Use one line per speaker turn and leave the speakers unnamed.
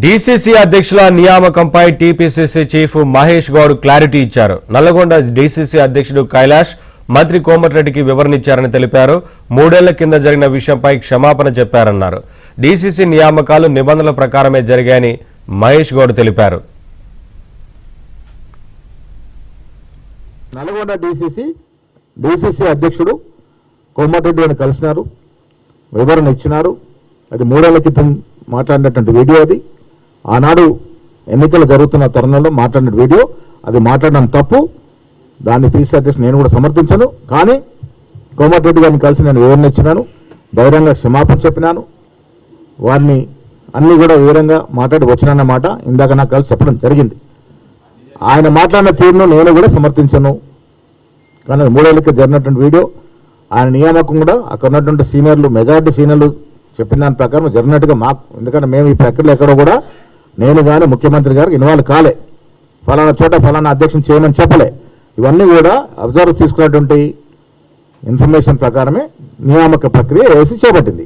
DCC అధ్యక్షుల నియామకంపై TPCC chief Mahesh Goud clarity ఇచ్చారు. నల్లగొండ డీసీసీ అధ్యక్షుడు కైలాష్ మంత్రి కోమటిరెడ్డికి వివరణ ఇచ్చారని తెలిపారు. 3 ఏళ్ల కింద జరిగిన విషయంపై క్షమాపణ చెప్పారన్నారు. డీసీసీ నియామకాలు నిబంధనల ప్రకారమే జరిగాయని మహేష్ గౌడ్ తెలిపారు.
నల్లగొండ డీసీసీ అధ్యక్షుడు కోమటిరెడ్డి కలిసినారు, వివరణ ఇచ్చినారు. అది 3 ఏళ్ల క్రితం మాట్లాడినటువంటి వీడియో. అది ఆనాడు ఎన్నికలు జరుగుతున్న తరుణంలో మాట్లాడిన వీడియో. అది మాట్లాడడం తప్పు. దాన్ని పీసీ అధ్యక్షుడు నేను కూడా సమర్థించను. కానీ కోమటిరెడ్డి గారిని కలిసి నేను వివరణ ఇచ్చినాను, ధైర్యంగా క్షమాపణ చెప్పినాను. వారిని అన్ని కూడా వివరంగా మాట్లాడి వచ్చినానన్నమాట. ఇందాక నాకు కలిసి చెప్పడం జరిగింది. ఆయన మాట్లాడిన తీరును నేను కూడా సమర్థించను. కానీ 3 ఏళ్ళకి జరిగినటువంటి వీడియో, ఆయన నియామకం కూడా అక్కడ ఉన్నటువంటి సీనియర్లు, మెజారిటీ సీనియర్లు చెప్పిన దాని ప్రకారం జరిగినట్టుగా మాకు, ఎందుకంటే మేము ఈ ప్రక్రియలో ఎక్కడో కూడా నేను కానీ ముఖ్యమంత్రి గారు ఇన్వాల్వ్ కాలే, ఫలానా చోట ఫలానా అధ్యక్షుని చేయమని చెప్పలే. ఇవన్నీ కూడా అబ్జర్వ్ తీసుకున్నటువంటి ఇన్ఫర్మేషన్ ప్రకారమే నియామక ప్రక్రియ చేపట్టింది.